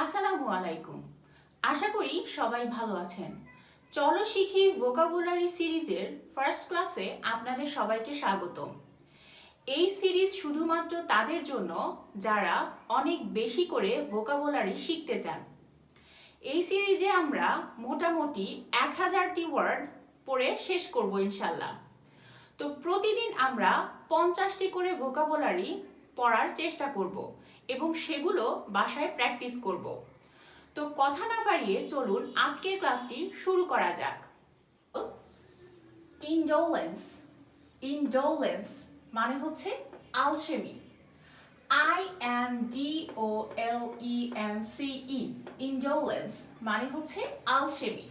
আসসালামু আলাইকুম। আশা করি সবাই ভালো আছেন। চলো শিখি ভোকাবুলারি সিরিজের ফার্স্ট ক্লাসে আপনাদের সবাইকে স্বাগতম। এই সিরিজ শুধুমাত্র তাদের জন্য যারা অনেক বেশি করে ভোকাবুলারি শিখতে চান। এই সিরিজে আমরা মোটামুটি 1000টি ওয়ার্ড পড়ে শেষ করব ইনশাল্লাহ। তো প্রতিদিন আমরা 50টি করে ভোকাবুলারি পড়ার চেষ্টা করব এবং সেগুলো বাসায় প্র্যাকটিস করব। তো কথা না বাড়িয়ে চলুন আজকের ক্লাসটি শুরু করা যাক। ইনডোলেন্স। ইনডোলেন্স মানে হচ্ছে আলসেমি। INDOLENCE ইনডোলেন্স মানে হচ্ছে আলসেমি।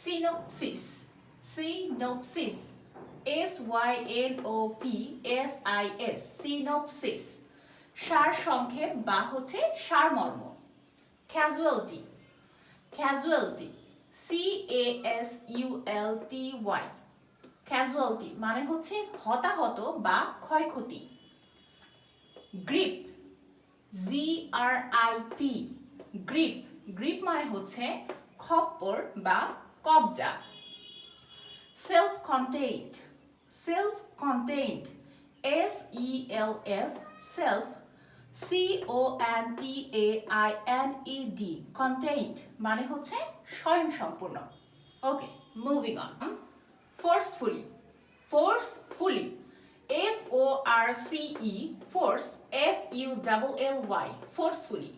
সিনোপসিস। সিনোপসিস SYNOPSIS সিনোপসিস সারসংক্ষেপ বা হচ্ছে সারমর্ম। ক্যাজুয়ালিটি। ক্যাজুয়ালিটি CASULTY ক্যাজুয়ালিটি মানে হচ্ছে হতাহত বা ক্ষয়ক্ষতি। গ্রিপ GRIP গ্রিপ গ্রিপ মানে হচ্ছে খপ্পর বা কবজা। Self contained. Self contained SELF self CONTAINED contained মানে হচ্ছে স্বয়ংসম্পূর্ণ। Okay, moving on. Forcefully. Forcefully FORCE force FULLY forcefully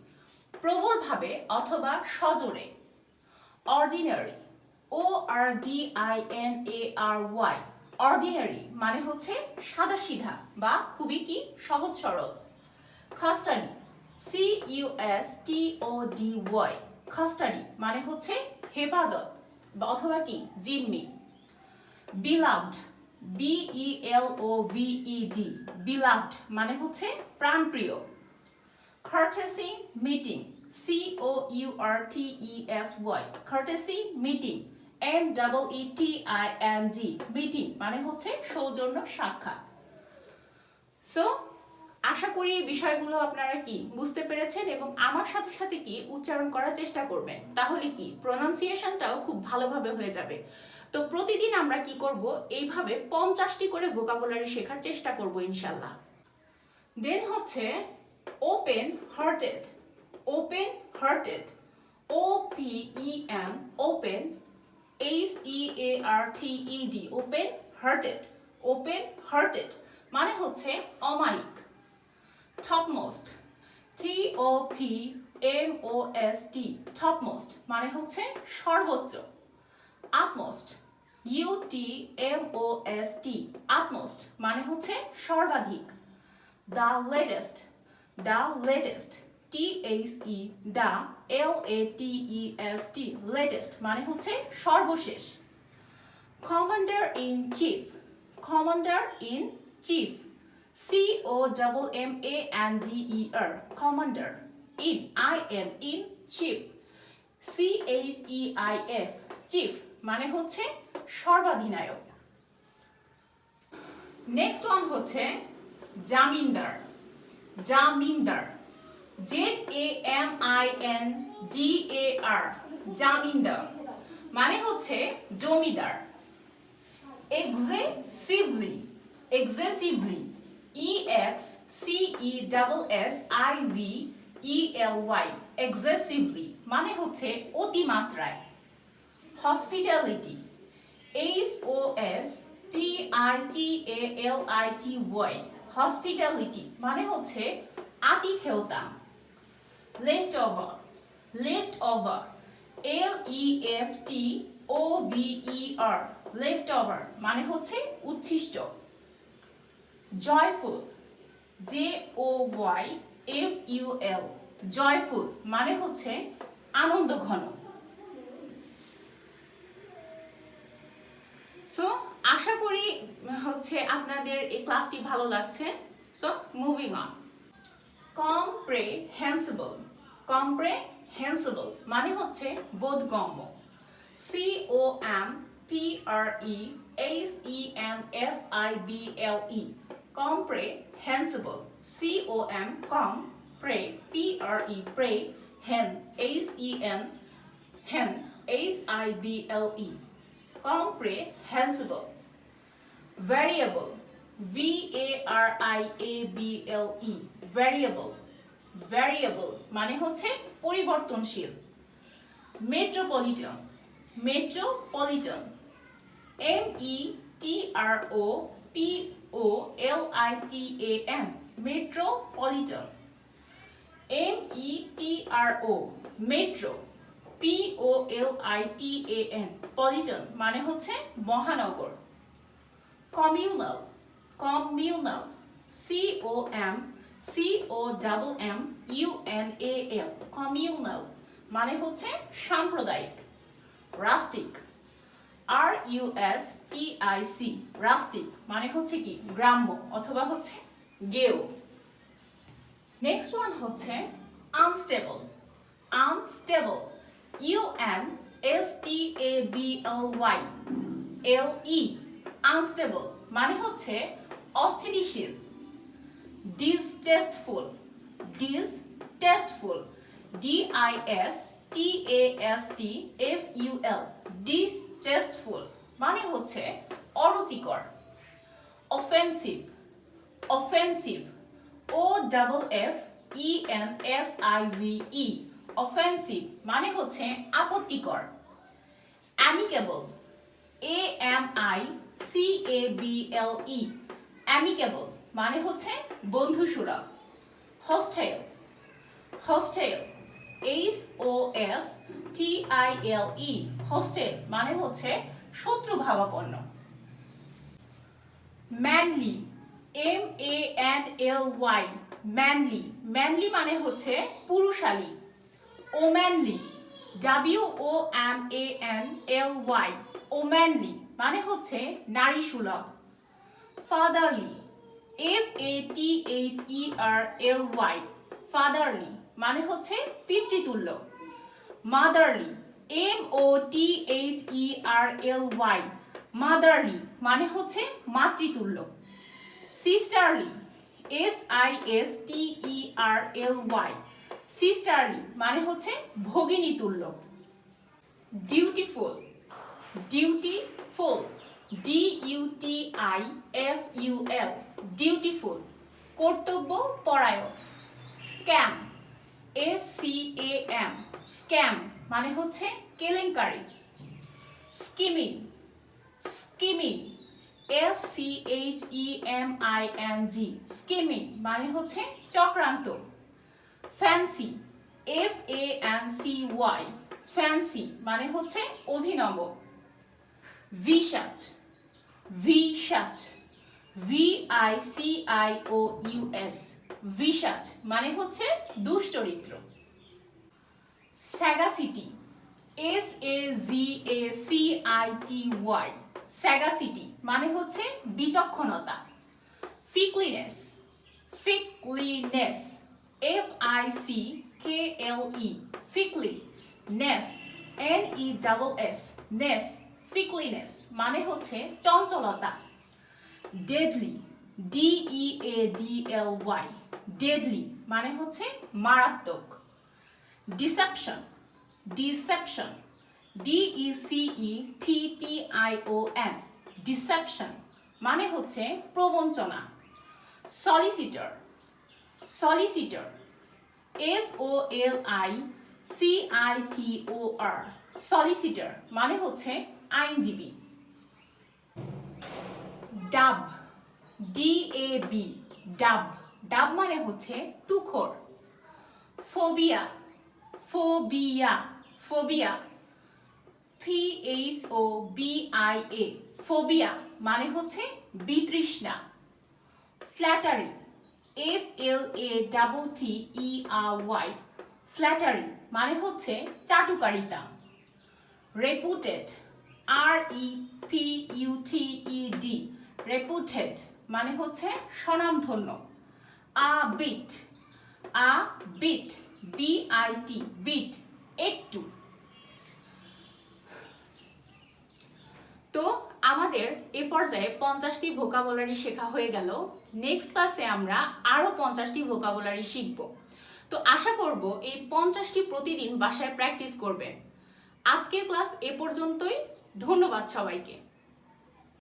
প্রবলভাবে অথবা সজোরে। অর্ডিনারি ORDINARY অর্ডিনারি মানে হচ্ছে সাদাসিধা বা খুবই কি সহজ সরল। কাস্টাডি CUSTODY কাস্টাডি মানে হচ্ছে হেফাজত বা অথবা কি জিম্মি। বিলাভড BELOVED বিলাভড মানে হচ্ছে প্রাণপ্রিয়। courtesy meeting COURTESY courtesy meeting MEETING meeting মানে হচ্ছে সৌজন্য সাক্ষাৎ। সো আশা করি এই বিষয়গুলো আপনারা কি বুঝতে পেরেছেন এবং আমার সাথে সাথে কি উচ্চারণ করার চেষ্টা করবেন, তাহলে কি প্রোনাউন্সিয়েশনটাও খুব ভালোভাবে হয়ে যাবে। তো প্রতিদিন আমরা কি করব, এইভাবে 50টি করে ভোকাবুলারি শেখার চেষ্টা করব ইনশাল্লাহ। দেন হচ্ছে open hearted. Open hearted OPEN open HEARTED open hearted open hearted মানে হচ্ছে অমায়িক। টপমোস্ট TOPMOST টপমোস্ট মানে হচ্ছে সর্বোচ্চ। আটমোস্ট UTMOST আটমোস্ট মানে হচ্ছে সর্বাধিক। The latest the latest THE the LATEST latest মানে হচ্ছে সর্বশেষ। Commander in chief commander in chief COMMANDER commander in IN in chief CHEIF chief মানে হচ্ছে সর্বাধিনায়ক। নেক্সট ওয়ান হচ্ছে জামিনদার। জামিনদার ZAMINDAR জামিনদার মানে হচ্ছে জমিদার। এক্সেসিভলি এক্সেসিভলি EXCESSIVELY এক্সেসিভলি মানে হচ্ছে অতিমাত্রায়। হসপিটালিটি HOSPITALITY হসপিটালিটি মানে হচ্ছে আতিথেয়তা। Left over left over LEFTOVER left over মানে হচ্ছে উচ্ছিষ্ট। জয়ফুল JOYFUL জয়ফুল মানে হচ্ছে আনন্দঘন। সো আশা করি হচ্ছে আপনাদের এই ক্লাসটি ভালো লাগছে। So moving on. Comprehensible comprehensible মানে হচ্ছে বোধগম্য। COMPREHENSIBLE comprehensible COM pre PRE pre hen, H-E-N, hen, H-I-B-L-E, comprehensible. Variable, V-A-R-I-A-B-L-E, variable, variable মানে হচ্ছে পরিবর্তনশীল। Metropolitan, metropolitan, M-E-T-R-O-P-O-L-I-T-A-N, metropolitan. M-E-T-R-O, metro, P-O-L-I-T-A-N, পলিটন মানে হচ্ছে মহানগর। Communal, communal, C-O-M-C-O-M-M-U-N-A-L, communal মানে হচ্ছে সাম্প্রদায়িক। Rustic, R-U-S-T-I-C, rustic মানে হচ্ছে কি গ্রাম্য অথবা হচ্ছে গেও। নেক্সট ওয়ান হচ্ছে unstable, unstable, U-N-S-T-A-B-L-Y, L-E, unstable মানে হচ্ছে অস্থিতিশীল। ডিসটেস্টফুল, ডিসটেস্টফুল, D-I-S-T-A-S-T-F-U-L, ডিসটেস্টফুল মানে হচ্ছে অরুচিকর। অফেন্সিভ, অফেন্সিভ, O-F-F-E-N-S-I-V-E, অফেন্সিভ মানে হচ্ছে আপত্তিকর। অ্যামিকেবল, A-M-I-C-A-B-L-E, অ্যামিকেবল মানে হচ্ছে বন্ধুসুলভ। হোস্টেল, হোস্টেল, H-O-S-T-I-L-E, হোস্টেল মানে হচ্ছে শত্রুভাবাপন্ন। ম্যানলি, M-A-N-L-Y, ম্যানলি, ম্যানলি মানে হচ্ছে পুরুষালী। ওম্যানলি, W-O-M-A-N-L-Y, ওম্যানলি মানে হচ্ছে নারী সুলভ। ফাদারলি, F-A-T-H-E-R-L-Y, ফাদারলি মানে হচ্ছে পিতৃতুল্য। মাদারলি, M-O-T-H-E-R-L-Y, মাদারলি মানে হচ্ছে মাতৃতুল্য। সিস্টারলি, S-I-S-T-E-R-L-Y, সিস্টারলি মানে হচ্ছে ভগিনীতুল্য। ডিউটিফুল, ডিউটিফুল, D-U-T-I-F-U-L, ডিউটিফুল কর্তব্য পরায়ণ। স্ক্যাম, S-C-A-M, স্ক্যাম মানে হচ্ছে কেলেঙ্কারি। স্কিমিং, স্কিমিং, S-C-H-E-M-I-N-G, স্কিমিং মানে হচ্ছে চক্রান্ত। ফ্যান্সি, F-A-N-C-Y, ফ্যান্সি মানে হচ্ছে অভিনব। ভিসাচ, ভিসাচ, V-I-C-I-O-U-S, ভিসাচ মানে হচ্ছে দুশ্চরিত্র। স্যাগাসিটি, S-A-Z-A-C-I-T-Y, স্যাগাসিটি মানে হচ্ছে বিচক্ষণতা। ফিকলিনেস, ফিকলিনেস, F-I-C-K-L-E, ফিকলি, নেস, N-E-S-S, নেস, ফিকলিনেস মানে হচ্ছে চঞ্চলতা। ডেডলি, D-E-A-D-L-Y, ডেডলি মানে হচ্ছে মারাত্মক। ডিসেপশন, ডিসেপশন, D-E-C-E-P-T-I-O-N, ডিসেপশন মানে হচ্ছে প্রবঞ্চনা। সলিসিটর, সলিসিটর, S-O-L-I-C-I-T-O-R, সলিসিটর মানে হচ্ছে আইনজীবী। ডাব, D-A-B, ডাব, ডাব মানে হচ্ছে তুখোর। Phobia, phobia, phobia, P-H-O-B-I-A, phobia মানে হচ্ছে বিতৃষ্ণা। ফ্ল্যাটারি, F-L-A-T-T-E-R-Y, ফ্ল্যাটারি মানে হচ্ছে চাটুকারিতা। রেপুটেড, R-E-P-U-T-E-D, রেপুটেড মানে হচ্ছে স্বনামধন্য। আবিট, আবিট, B-I-T, বিট, একটু। তো আমাদের এ পর্যায়ে 50টি ভোকাবুলারি শেখা হয়ে গেল। নেক্সট ক্লাসে আমরা আরো 50টি ভোকাবুলারি শিখব। তো আশা করব এই 50টি প্রতিদিন বাসায় প্র্যাকটিস করবেন। আজকের ক্লাস এ পর্যন্তই। ধন্যবাদ সবাইকে।